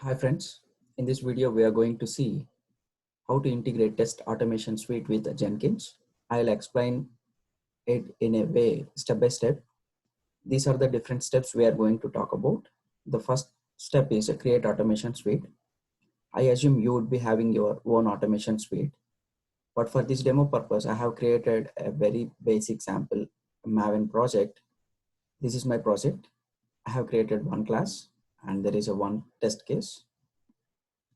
Hi friends, in this video we are going to see how to integrate test automation suite with Jenkins. I'll explain it in a way step by step. These are the different steps we are going to talk about. The first step is a create automation suite. I assume you would be having your own automation suite, but for this demo purpose, I have created a very basic sample Maven project. This is my project. I have created one class and there is a one test case,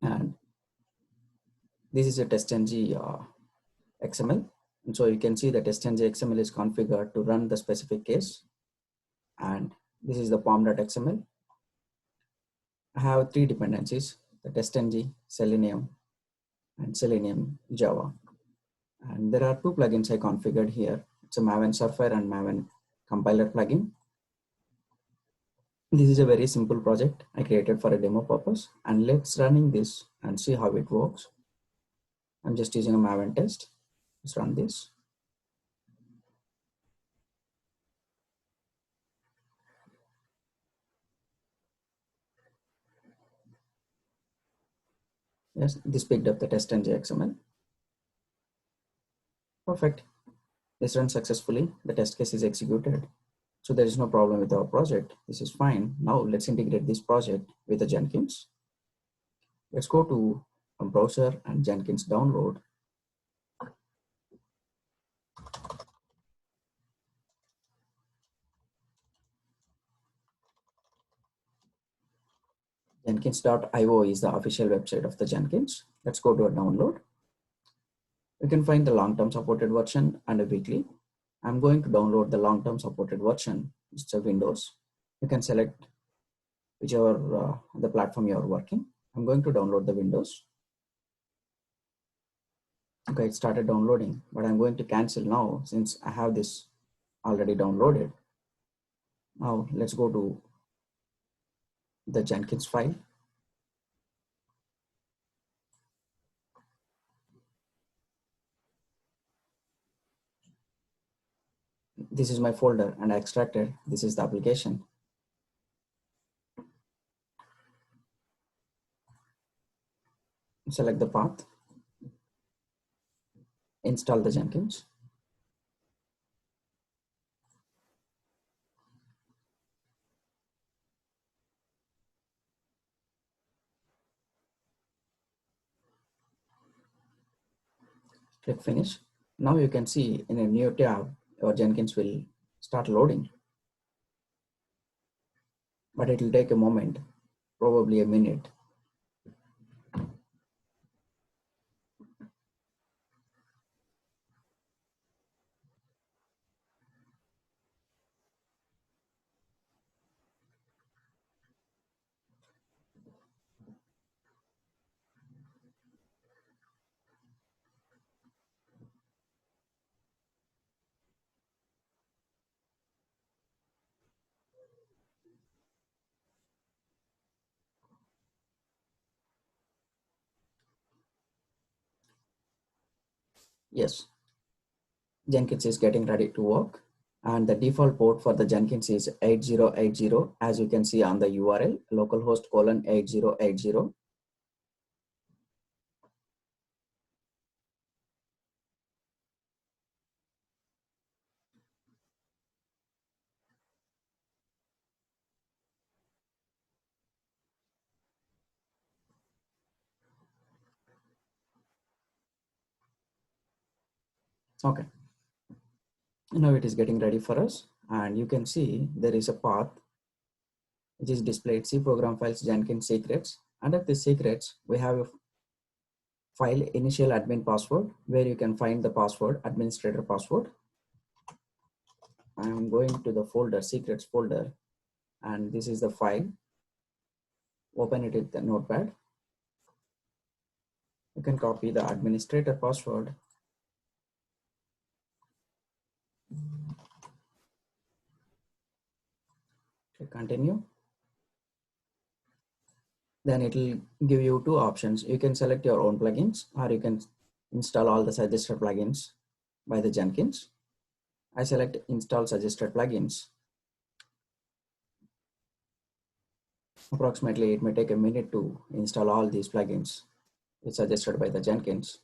and this is a testng XML. And so you can see the testng XML is configured to run the specific case. And this is the pom.xml. I have three dependencies, the testng, Selenium, and Selenium Java. And there are two plugins I configured here. It's a Maven Surfer and Maven Compiler plugin. This is a very simple project I created for a demo purpose. And let's running this and see how it works. I'm just using a Maven test. Let's run this. Yes, this picked up the testng XML. Perfect. This runs successfully. The test case is executed. So there is no problem with our project. This is fine. Now let's integrate this project with the Jenkins. Let's go to a browser and Jenkins download. Jenkins.io is the official website of the Jenkins. Let's go to a download. You can find the long-term supported version and a weekly. I'm going to download the long-term supported version. It's a Windows. You can select whichever the platform you are working. I'm going to download the Windows. Okay, it started downloading, but I'm going to cancel now since I have this already downloaded. Now let's go to the Jenkins file. This is my folder and I extracted. This is the application. Select the path, install the Jenkins. Click finish. Now you can see in a new tab, your Jenkins will start loading, but it will take a moment, probably a minute. Yes, Jenkins is getting ready to work. And the default port for the Jenkins is 8080, as you can see on the URL, localhost colon 8080. Okay, now it is getting ready for us. And you can see there is a path which is displayed C program files Jenkins secrets. Under the secrets, we have a file initial admin password where you can find the password, administrator password. I'm going to the folder, secrets folder, and this is the file. Open it with the notepad. You can copy the administrator password. Click continue. Then it will give you two options. You can select your own plugins or you can install all the suggested plugins by the Jenkins. I select install suggested plugins. Approximately, it may take a minute to install all these plugins, which suggested by the Jenkins.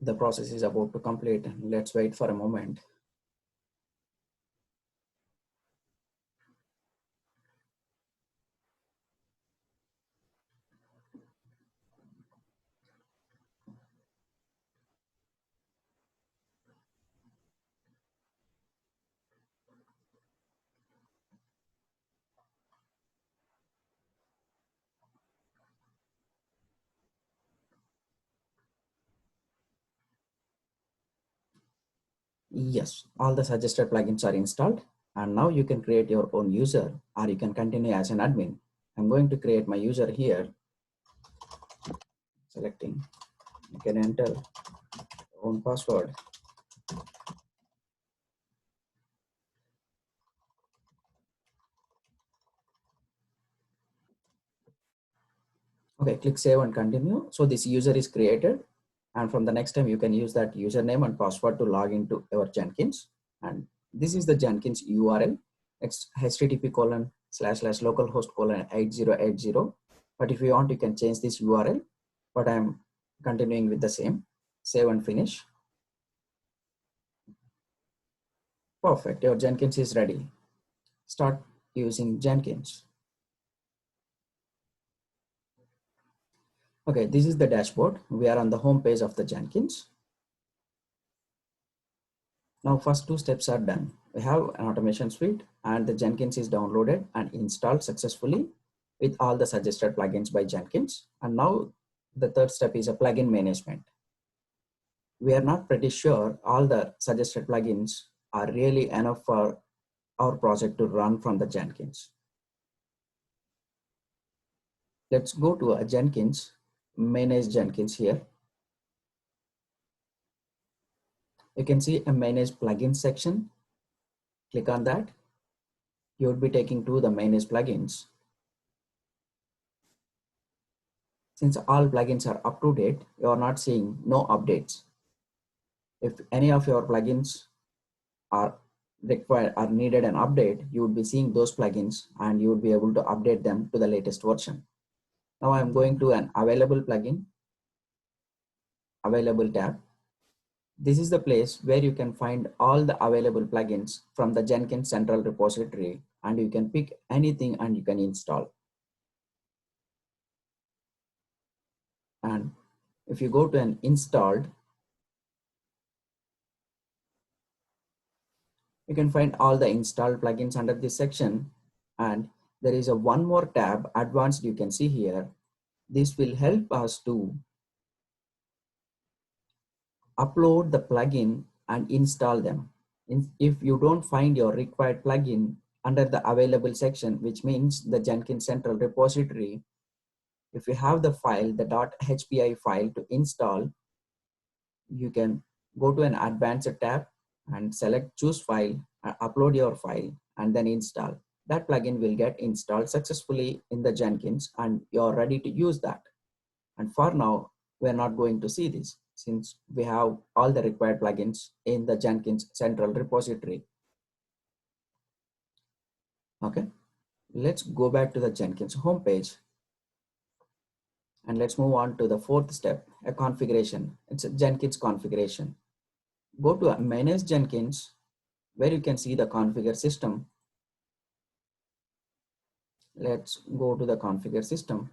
The process is about to complete. Let's wait for a moment. Yes, all the suggested plugins are installed, and now you can create your own user or you can continue as an admin. I'm going to create my user here, selecting. You can enter own password. Okay, click save and continue. So this user is created, and from the next time you can use that username and password to log into your Jenkins. And this is the Jenkins URL. It's http colon slash slash localhost colon 8080. But if you want, you can change this URL. But I'm continuing with the same. Save and finish. Perfect. Your Jenkins is ready. Start using Jenkins. Okay, this is the dashboard. We are on the home page of the Jenkins. Now first two steps are done. We have an automation suite and the Jenkins is downloaded and installed successfully with all the suggested plugins by Jenkins. And now the third step is a plugin management. We are not pretty sure all the suggested plugins are really enough for our project to run from the Jenkins. Let's go to a Jenkins, manage Jenkins here. You can see a manage plugins section. Click on that. You would be taken to the manage plugins. Since all plugins are up to date, you are not seeing no updates. If any of your plugins are required or needed an update, you would be seeing those plugins and you would be able to update them to the latest version. Now I'm going to an available plugin, available tab. This is the place where you can find all the available plugins from the Jenkins central repository, and you can pick anything and you can install. And if you go to an installed, you can find all the installed plugins under this section. And there is a one more tab, advanced, you can see here. This will help us to upload the plugin and install them. If you don't find your required plugin under the available section, which means the Jenkins central repository, if you have the file, the .hpi file to install, you can go to an advanced tab and select choose file, upload your file and then install. That plugin will get installed successfully in the Jenkins and you're ready to use that. And for now, we're not going to see this since we have all the required plugins in the Jenkins central repository. Okay, let's go back to the Jenkins homepage. And let's move on to the fourth step, a configuration. It's a Jenkins configuration. Go to Manage Jenkins, where you can see the configure system. Let's go to the configure system.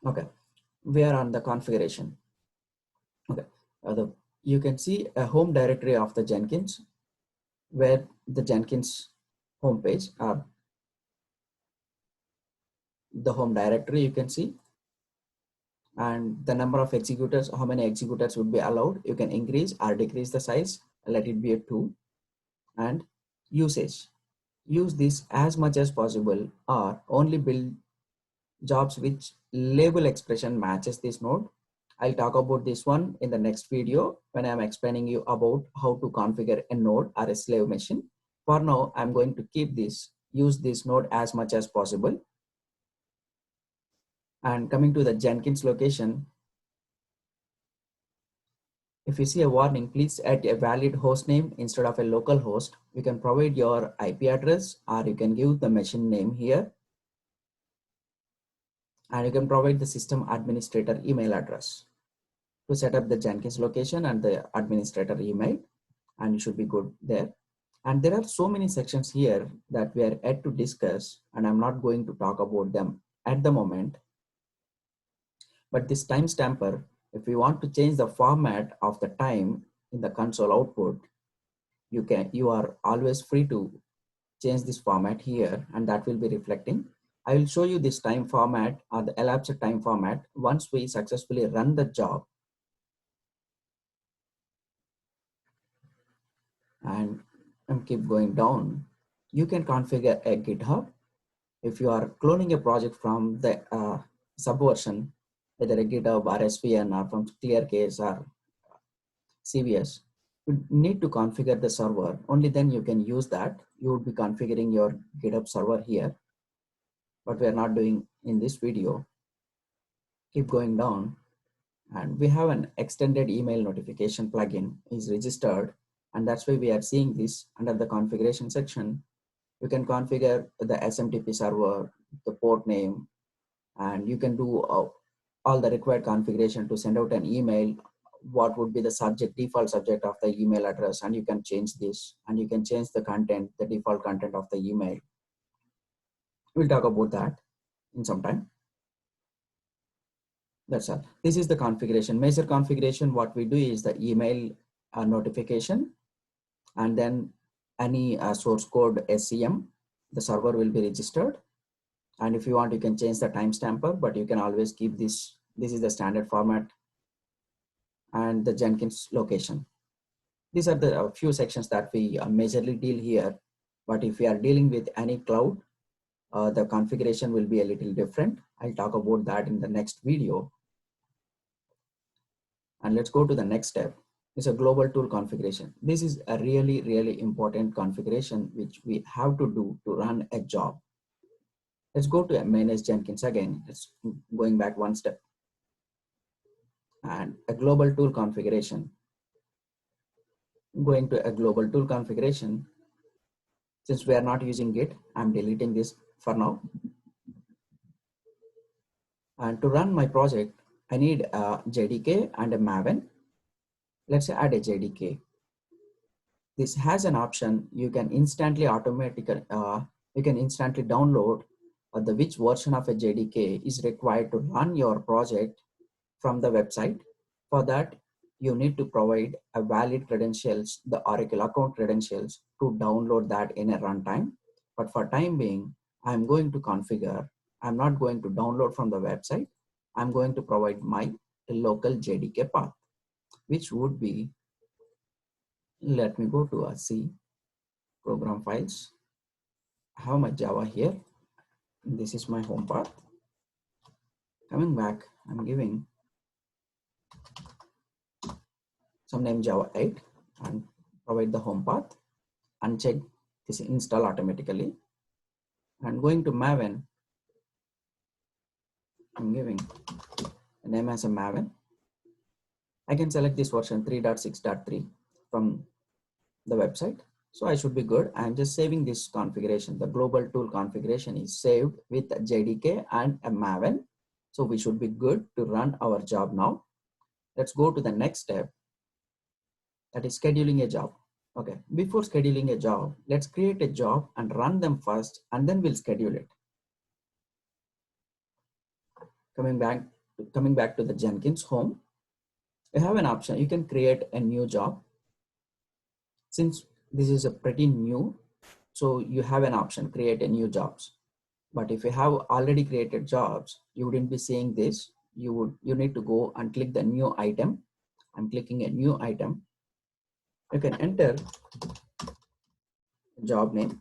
Okay, we are on the configuration. Okay, you can see a home directory of the Jenkins, where the Jenkins homepage or the home directory you can see, and the number of executors, how many executors would be allowed. You can increase or decrease the size, let it be a 2. And usage, use this as much as possible or only build jobs which label expression matches this node. I'll talk about this one in the next video when I'm explaining you about how to configure a node or a slave machine. For now, I'm going to keep this, use this node as much as possible. And coming to the Jenkins location, if you see a warning, please add a valid host name instead of a local host. You can provide your IP address or you can give the machine name here. And you can provide the system administrator email address to set up the Jenkins location and the administrator email, and you should be good there. And there are so many sections here that we are yet to discuss, and I'm not going to talk about them at the moment. But this timestamper, if we want to change the format of the time in the console output, you are always free to change this format here, and that will be reflecting. I will show you this time format or the elapsed time format once we successfully run the job. And keep going down. You can configure a GitHub. If you are cloning a project from the subversion, whether a GitHub or SVN or from ClearCase or CVS, you need to configure the server. Only then you can use that. You would be configuring your GitHub server here, but we are not doing in this video. Keep going down, and we have an extended email notification plugin is registered, and that's why we are seeing this under the configuration section. You can configure the SMTP server, the port name, and you can do all the required configuration to send out an email. What would be the subject, default subject of the email address, and you can change this, and you can change the content, the default content of the email. We'll talk about that in some time. That's all. This is the configuration. Major configuration, what we do is the email notification, and then any source code SCM, the server will be registered. And if you want, you can change the timestamper, but you can always keep this. This is the standard format, and the Jenkins location. These are the few sections that we majorly deal here. But if we are dealing with any cloud, the configuration will be a little different. I'll talk about that in the next video. And let's go to the next step. It's a global tool configuration. This is a really, really important configuration which we have to do to run a job. Let's go to manage Jenkins again. It's going back one step. And a global tool configuration. Going to a global tool configuration. Since we are not using Git, I'm deleting this for now. And to run my project, I need a JDK and a Maven. Let's add a JDK. This has an option you can instantly download the which version of a JDK is required to run your project from the website. For that, you need to provide a valid credentials, the Oracle account credentials, to download that in a runtime. But for time being, I'm going to configure. I'm not going to download from the website. I'm going to provide my local JDK path, which would be, let me go to a C program files. I have my Java here. This is my home path. Coming back, I'm giving some name Java 8 and provide the home path. Uncheck this install automatically. And going to Maven, I'm giving a name as a Maven. I can select this version 3.6.3 from the website. So I should be good. I'm just saving this configuration. The global tool configuration is saved with JDK and a Maven. So we should be good to run our job now. Let's go to the next step, that is scheduling a job. Okay, before scheduling a job, let's create a job and run them first, and then we'll schedule it. Coming back to the Jenkins home, you have an option. You can create a new job. Since this is a pretty new, so you have an option, create a new jobs. But if you have already created jobs, you wouldn't be seeing this. You need to go and click the new item. I'm clicking a new item. You can enter job name.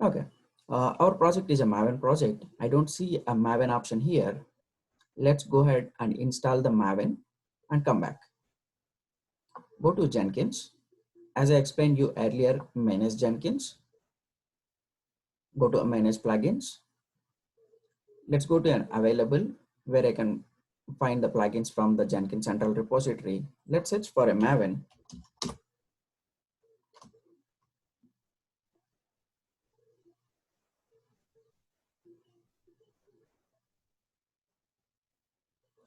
Okay. Our project is a Maven project. I don't see a Maven option here. Let's go ahead and install the Maven and come back. Go to Jenkins. As I explained you earlier, manage Jenkins. Go to manage plugins. Let's go to an available where I can find the plugins from the Jenkins central repository. Let's search for a Maven.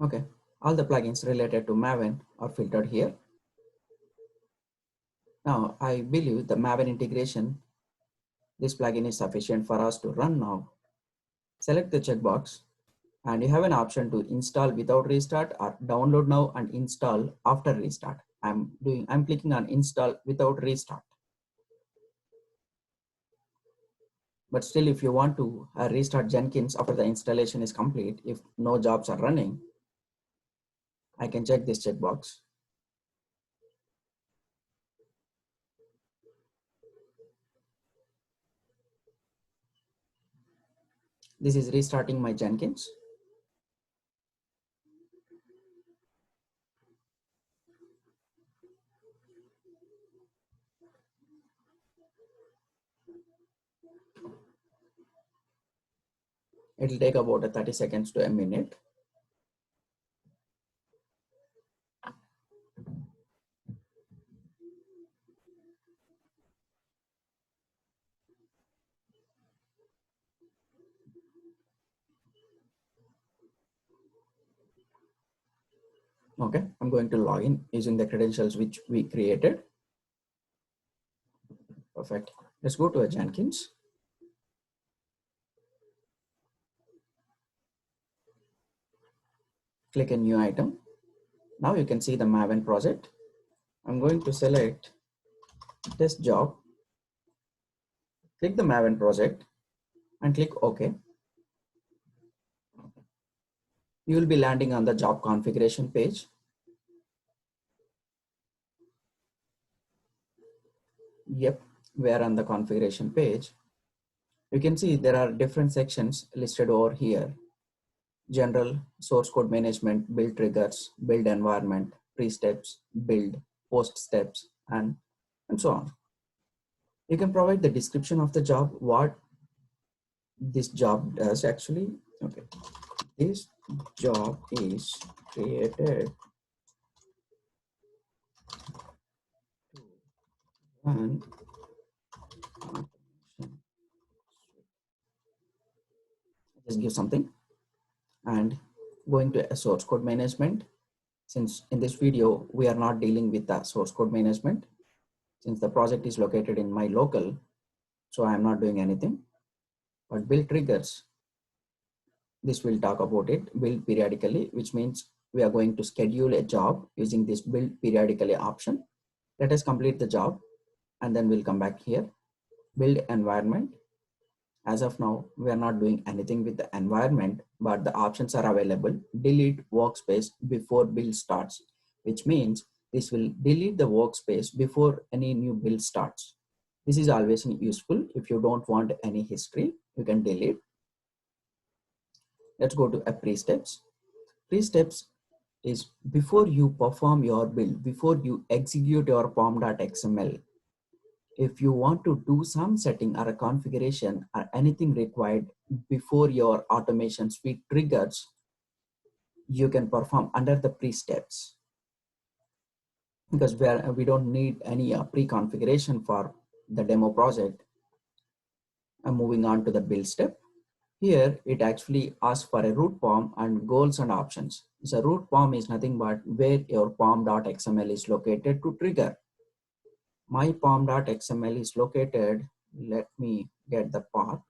Okay, all the plugins related to Maven are filtered here. Now, I believe the Maven integration, this plugin is sufficient for us to run now. Select the checkbox and you have an option to install without restart or download now and install after restart. I'm clicking on install without restart. But still, if you want to restart Jenkins after the installation is complete, if no jobs are running, I can check this checkbox. This is restarting my Jenkins. It will take about 30 seconds to a minute. Okay, I'm going to log in using the credentials which we created. Perfect. Let's go to a Jenkins. Click a new item. Now you can see the Maven project. I'm going to select test job. Click the Maven project and click OK. You will be landing on the job configuration page. Yep, we are on the configuration page. You can see there are different sections listed over here. General, source code management, build triggers, build environment, pre-steps, build, post steps, and so on. You can provide the description of the job, what this job does actually. Okay, this job is created to run automation. Just give something and going to a source code management. Since in this video, we are not dealing with the source code management, since the project is located in my local, so I am not doing anything. But build triggers, this will talk about it, build periodically, which means we are going to schedule a job using this build periodically option. Let us complete the job and then we'll come back here. Build environment. As of now, we are not doing anything with the environment, but the options are available. Delete workspace before build starts, which means this will delete the workspace before any new build starts. This is always useful. If you don't want any history, you can delete. Let's go to a pre-steps. Pre-steps is before you perform your build, before you execute your pom.xml, if you want to do some setting or a configuration or anything required before your automation suite triggers, you can perform under the pre-steps, because we don't need any pre-configuration for the demo project. I'm moving on to the build step. Here, it actually asks for a root POM and goals and options. So root POM is nothing but where your pom.xml is located to trigger. My pom.xml is located. Let me get the path.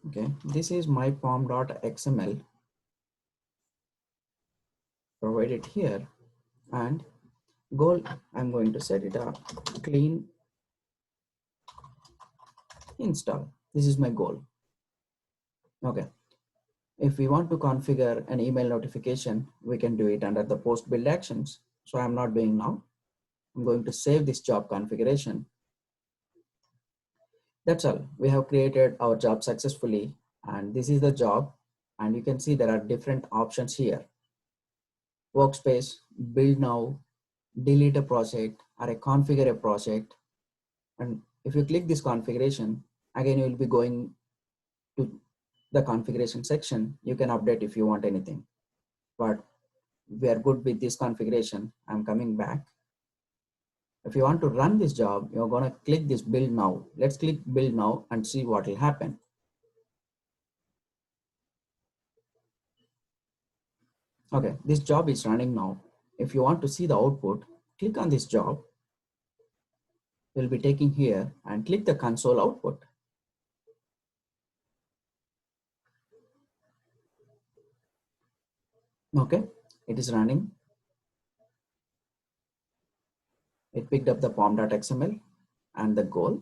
Okay, this is my pom.xml provided here, and goal, I'm going to set it up clean install. This is my goal. Okay, if we want to configure an email notification, we can do it under the post build actions. So I'm not doing now. I'm going to save this job configuration. That's all. We have created our job successfully, and this is the job. And you can see there are different options here: workspace, build now, delete a project, or a configure a project. And if you click this configuration, again, you will be going to the configuration section. You can update if you want anything, but we are good with this configuration. I'm coming back. If you want to run this job, you're going to click this build now. Let's click build now and see what will happen. Okay, this job is running now. If you want to see the output, click on this job. You'll be taking here and click the console output. Okay, it is running. It picked up the pom.xml and the goal.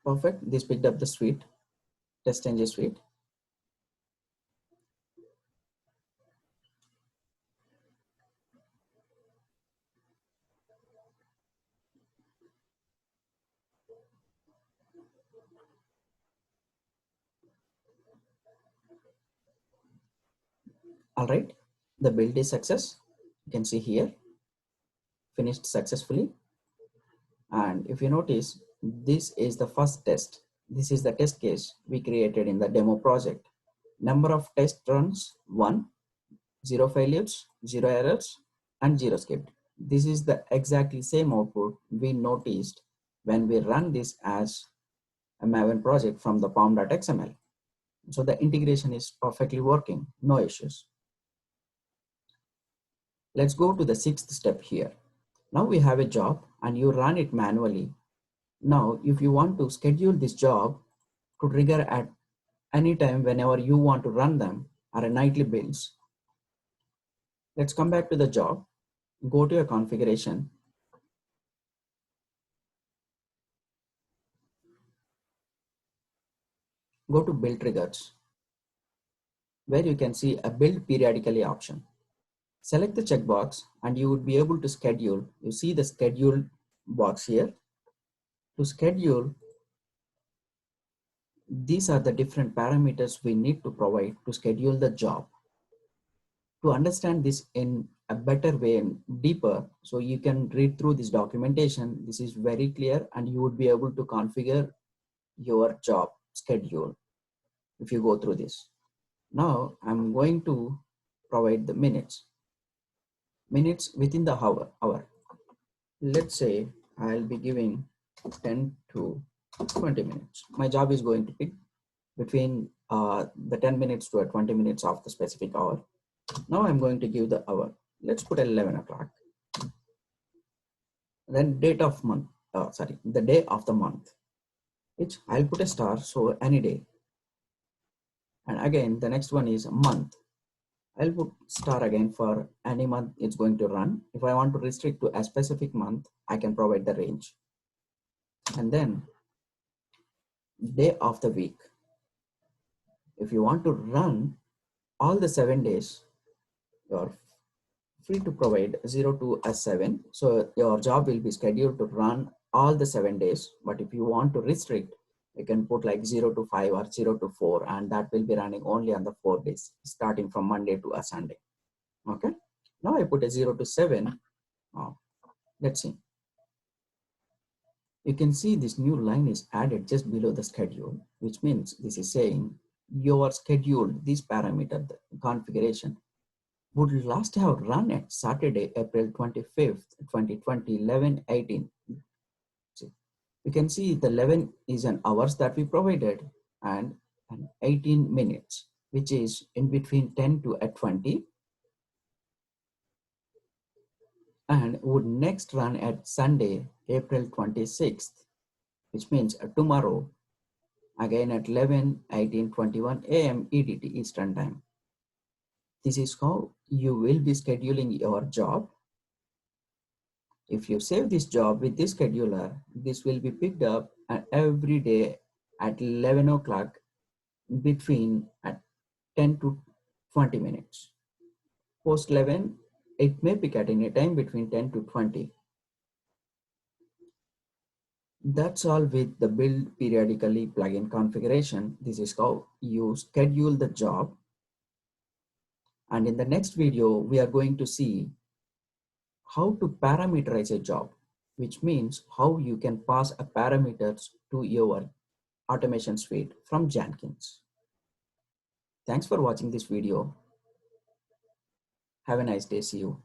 Perfect. This picked up the suite, test engine suite. All right, the build is success. You can see here, finished successfully. And if you notice, this is the first test. This is the test case we created in the demo project. Number of test runs, 1, 0 failures, 0 errors, and 0 skipped. This is the exactly same output we noticed when we run this as a Maven project from the pom.xml. So the integration is perfectly working, no issues. Let's go to the 6th step here. Now we have a job and you run it manually. Now, if you want to schedule this job to trigger at any time whenever you want to run them or a nightly builds, let's come back to the job, go to your configuration, go to build triggers, where you can see a build periodically option. Select the checkbox and you would be able to schedule. You see the schedule box here. To schedule, these are the different parameters we need to provide to schedule the job. To understand this in a better way and deeper, so you can read through this documentation. This is very clear and you would be able to configure your job schedule if you go through this. Now I'm going to provide the minutes within the hour. Let's say I'll be giving 10 to 20 minutes. My job is going to pick between the 10 minutes to 20 minutes of the specific hour. Now I'm going to give the hour. Let's put 11 o'clock. Then date of month, the day of the month, which I'll put a star, so any day. And again, the next one is month. I'll put star again for any month it's going to run. If I want to restrict to a specific month, I can provide the range. And then day of the week. If you want to run all the 7 days, your free to provide 0 to a 7. So your job will be scheduled to run all the 7 days. But if you want to restrict, you can put like 0 to 5 or 0 to 4, and that will be running only on the 4 days, starting from Monday to a Sunday. Okay. Now I put a 0 to 7. Let's see. You can see this new line is added just below the schedule, which means this is saying your scheduled, this parameter, the configuration, would last have run at Saturday, April 25th, 2020, 11:18. See, you can see the 11 is an hours that we provided and 18 minutes, which is in between 10 to 20, and would next run at Sunday, April 26th, which means tomorrow, again at 11:18:21 a.m. EDT Eastern Time. This is how you will be scheduling your job. If you save this job with this scheduler, this will be picked up every day at 11 o'clock between at 10 to 20 minutes. Post 11, it may pick at any time between 10 to 20. That's all with the build periodically plugin configuration. This is how you schedule the job. And in the next video, we are going to see how to parameterize a job, which means how you can pass a parameters to your automation suite from Jenkins. Thanks for watching this video. Have a nice day. See you.